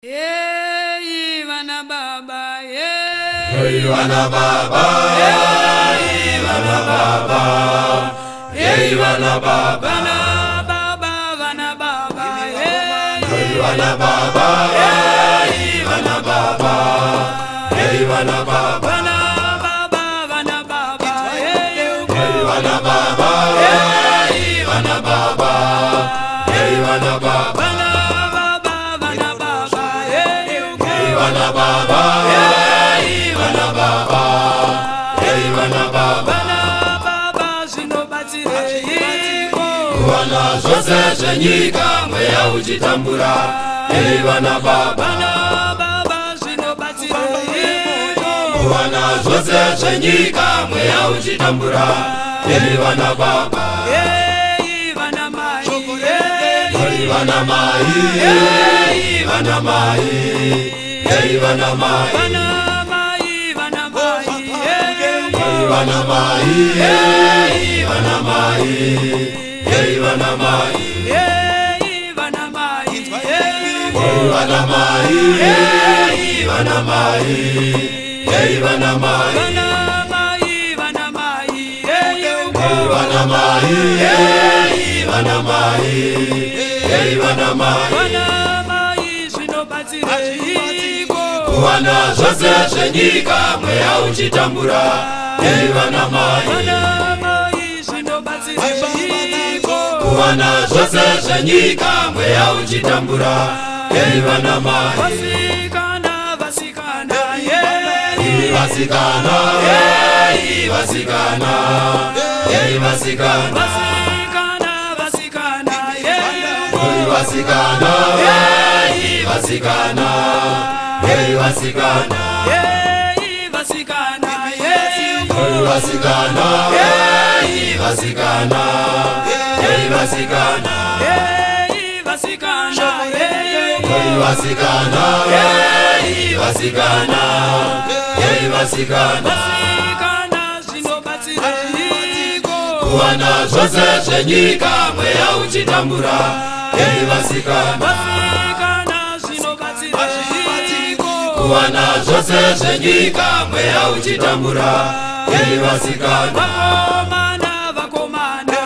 Ivana Baba, Ivana Baba, Ivana Baba, Ivana Baba, Vana Baba, Ivana Baba, Ivana Baba, Ivana Baba, Vana Baba, Ivana Baba, Ivana Baba, Ivana Baba, Ivana Baba, Ivana Baba, Ivana Baba, Wana zose zenyika mweya uchitambura. Ivana Baba, Wana zose zenyika mweya uchitambura. Ivana Baba, Ivana Mai, Ivana Mai, Ivana Mai, Ivana Mai, Ivana Mai, Ivana Mai, Ivana Mai, Ivana Mai, Ivana Mai, Ivana Mai, Ivana Mai, Ivana Mai, Ivana Mai, Ivana Mai, Ivana Mai, Wana zose zenyika mweya uchitambura. Ivana Mai, Wana zose zenyika mweya uchitambura. Ivana Mai, Vasikana, Vasikana, Vasikana, Vasikana, Vasikana, Vasikana, Vasikana, Vasikana, Vasikana, Vasikana, Vasikana, Vasikana, Vasikana, Vasikana, Vasikana, Vasikana, Wana zose zenyika mweya uchitambura. Vasikana, Wana zose zenyika mweya uchitambura. Vasikana, Vakomana, Vakomana,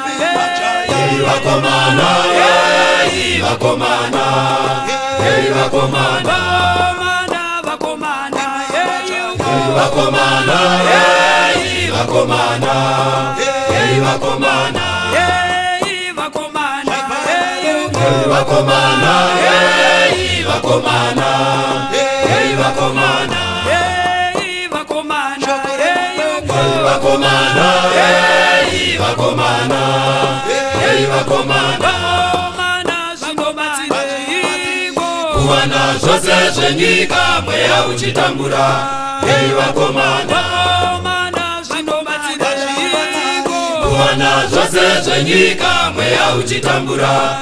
Vakomana, Vakomana, Vakomana, Vakomana, Vakomana, Vakomana, Vakomana, Vakomana, Wana zose zenyika mweya uchitambura. Vakomana, Wana zose zenyika mweya uchitambura.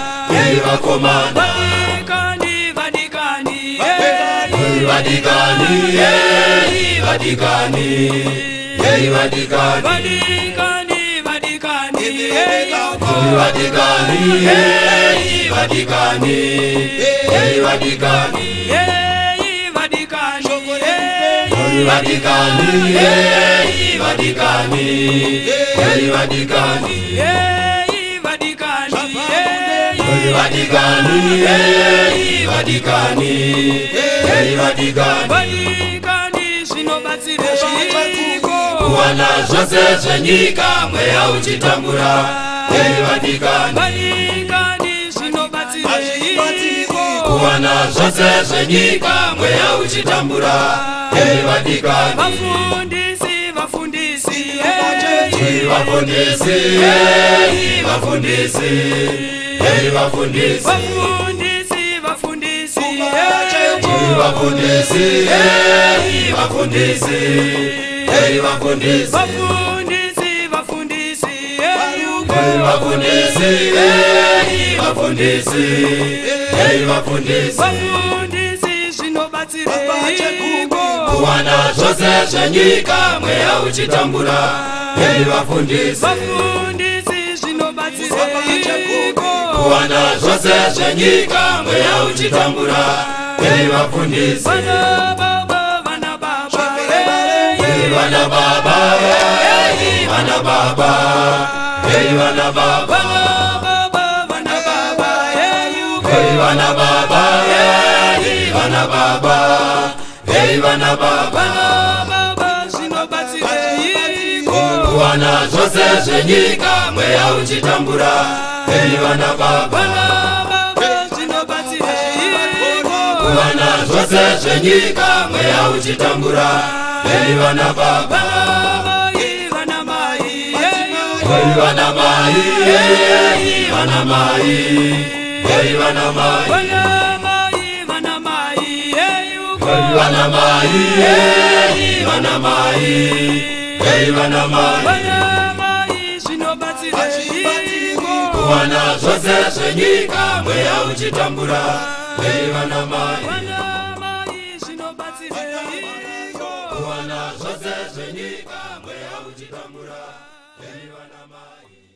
Vakomana, Vatikani, Vatikani, Vatikani, Vatikani, Vatikani, Vatikani, Wana zose zenyika mweya uchitambura. Vatikani, Wana zose zenyika mweya uchitambura. Vatikani, Vafundisi, Vafundisi, Vafundisi, Vafundisi, Vafundisi, Vafundisi, Vafundisi, Vafundisi, Vafundisi, Wana zose zenyika mweya uchitambura. Vafundisi, Wana zose zenyika mweya uchitambura. hei vafundisi, vana baba, vana baba, hei vana baba, hei vana baba, hei vana baba, vana baba, hei vana baba, hei vana baba, hei vana baba, kuwana zvose zvenyika mweya uchitambura, hei vana baba, kuwana zvose zvenyika mweya uchitambura, hei vana baba, hei vana mai, hei vana mai, hei vana mai, hei vana mai, hei vana mai, hei vana mai, kuwana zvose zvenyika mweya uchitambura, hei vana mai, kuwana zvose zvenyika mweya uchitambura, hei vana mai.